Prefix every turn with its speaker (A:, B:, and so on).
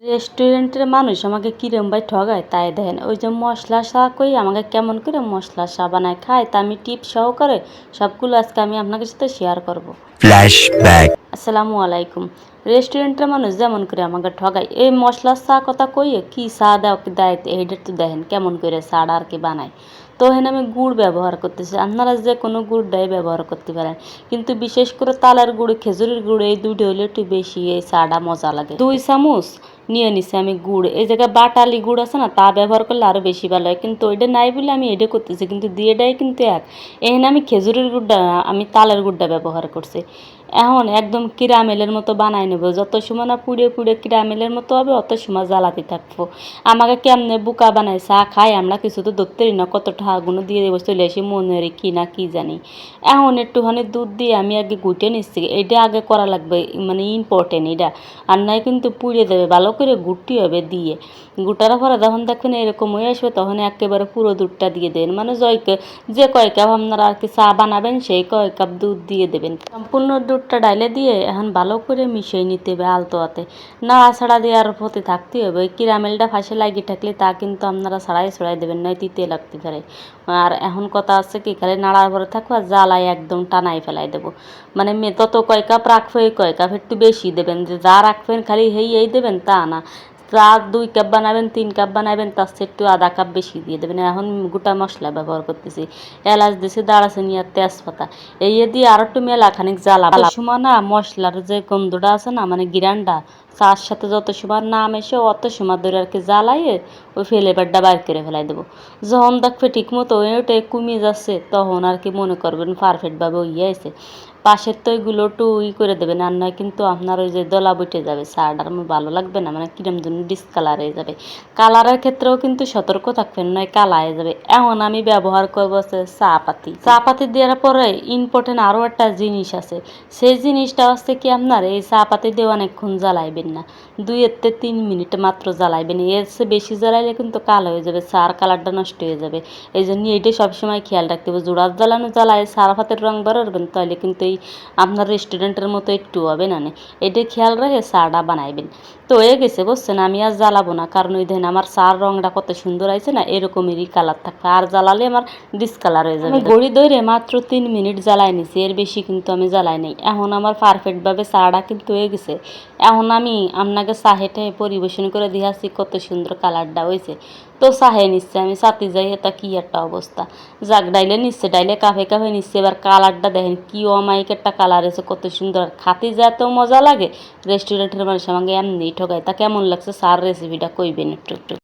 A: রেস্টুরেন্টের মানুষ আমাকে কিরম ভাই ঠগায় তাই দেখেন। ওই যে মশলা চা কই আমাকে কেমন করে মশলা চা বানায় খায় তা আমি টিপ সহকারে সবগুলো আজকে আমি আপনাদের সাথে শেয়ার করব। ফ্ল্যাশব্যাক। আসসালামু আলাইকুম। রেস্টুরেন্টের মানুষ যেমন করে আমাকে ঠগায় এই মশলা চা কথা কইয়ে কি চা দেয় এইটা তো দেখেন কেমন করে চাটা আর কি বানায়। তো এখানে আমি গুড় ব্যবহার করতেছি, আপনারা যে কোনো গুড়টাই ব্যবহার করতে পারেন, কিন্তু বিশেষ করে তালের গুড় খেজুরের গুড় এই দুটো হলে একটু বেশি এই চাটা মজা লাগে। 2 চামচ নিয়ে নিছি আমি গুড়। এই জায়গায় বাটালি গুড় আছে না, তা ব্যবহার করলে আরও বেশি ভালো হয়, কিন্তু ওইটা নাই বলে আমি এটা করতেছি, কিন্তু দিয়েটাই কিন্তু এক। এখানে আমি খেজুরের গুড়টা না, আমি তালের গুড়টা ব্যবহার করছি। এখন একদম কিরামেলের মতো বানাই নেব, যত সময় না পুড়ে পুড়ে কিরামেলের মতো হবে অত সময় জ্বালাতে থাকবো। আমাকে কেমনে বুকা বানায় চা খাই আমরা কিছু তো ধরতেই না, কত ঠাগুনো দিয়ে দেবো চলে আসি মনের কি না কি জানি। এখন একটুখানি দুধ দিয়ে আমি আগে গুটে নিচ্ছি, এটা আগে করা লাগবে, মানে ইম্পর্টেন্ট এটা, আর নাই কিন্তু পুড়ে দেবে। ভালো করে গুটতে হবে, দিয়ে গুটার পরে যখন দেখবেন এরকম হয়ে আসবে তখন একেবারে পুরো দুধটা দিয়ে দেবেন, মানে যে কয় কাপ আপনারা আর কি চা বানাবেন সেই কয় কাপ দুধ দিয়ে দেবেন। সম্পূর্ণ দুধটা ডাইলে দিয়ে এখন ভালো করে মিশিয়ে নিতে হবে আলতো হাতে, নাড়াছাড়া দেওয়ার প্রতি থাকতে হবে। ওই কিরামেলটা ফাঁসে লাগিয়ে থাকলে তা কিন্তু আপনারা ছড়াই দেবেন, নয় তিতে লাগতে পারে। আর এখন কথা আছে কি, খালি নাড়ার পরে থাকবো আর জ্বালাই একদম টানাই ফেলাই দেবো, মানে তত কয় কাপ রাখবো এই কয় কাপ একটু বেশি দেবেন, যে যা রাখবেন খালি এই দেবেন তা না। চা 2 কাপ বানাবেন 3 কাপ বানাবেন তার চেয়ে একটু আধা কাপ বেশি দিয়ে দেবেন। এখন গোটা মশলা ব্যবহার করতেছি, এলাচ দিয়েছি, দারচিনি আর তেজপাতা, এই দিয়ে আর একটু মেলা খানিক জ্বালাবো। সময় না মশলার যে গন্ধটা আছে না, মানে গিরানটা চার সাথে যত সময় না মেশে অত সময় ধরে আর কি জ্বালাইয়ে ওই ফ্লেভারটা বাইর করে ফেলাই দেবো। যখন দেখবে ঠিক মতো ওইটাই কমিয়ে যাচ্ছে তখন আর কি মনে করবেন পারফেক্টভাবে ইয়ে আছে। পাশের তো ওইগুলো একটু করে দেবেন, আর নয় কিন্তু আপনার ওই যে দলা বইটে যাবে, চাটার ভালো লাগবে না, মানে কিরম যেন ডিসকালার হয়ে যাবে। কালারের ক্ষেত্রেও কিন্তু সতর্ক থাকবেন, নয় কালা হয়ে যাবে। এখন আমি ব্যবহার করবো হচ্ছে চা পাতি দেওয়ার পরে ইম্পর্টেন্ট আরও একটা জিনিস আছে, সেই জিনিসটা হচ্ছে কি আপনার এই চা পাতি দিয়ে অনেকক্ষণ জ্বালাইবেন না, 2 থেকে 3 মিনিট মাত্র জ্বালাইবেন। এর চেয়ে বেশি জ্বালাইলে কিন্তু কালো হয়ে যাবে, চার কালারটা নষ্ট হয়ে যাবে। এই জন্য এইটাই সবসময় খেয়াল রাখতে হবে, জোড়ার জ্বালায় চার পাতের রং বেরোবেন তাহলে কিন্তু এই আপনার রেস্টুরেন্টের মতো একটু হবে না। এটাই খেয়াল রেখে চাটা বানাইবেন। তো হয়ে গেছে বুঝছেন, আমি আর জ্বালাবো না, কারণ ওই দেখেন আমার চার রংটা কত সুন্দর আছে না, এরকমই কালার থাকবে, আর জ্বালালে আমার ডিসকালার হয়ে যাবে। ঘড়ি ধরে মাত্র 3 মিনিট জ্বালাই নিছি, এর বেশি কিন্তু আমি জ্বালাই নেই। এখন আমার পারফেক্টভাবে চাটা কিন্তু হয়ে গেছে। এখন আমি আপনাকে চাহেটা পরিবেশন করে দিয়েছি, কত সুন্দর কালারটা হয়েছে। তো চাহে নিচ্ছে আমি চাতি যাই, এটা কি একটা অবস্থা। যাক ডাইলে নিচ্ছে, ডাইলে কাফে কাফে নিচ্ছে। এবার কালারটা দেখেন কি অমায়িক একটা কালার এসে, কত সুন্দর, আর খাতে যেতেও মজা লাগে। রেস্টুরেন্টের মানুষ আমাকে এমনি ঠকায়। তা কেমন লাগছে স্যার রেসিপিটা কইবেন একটু।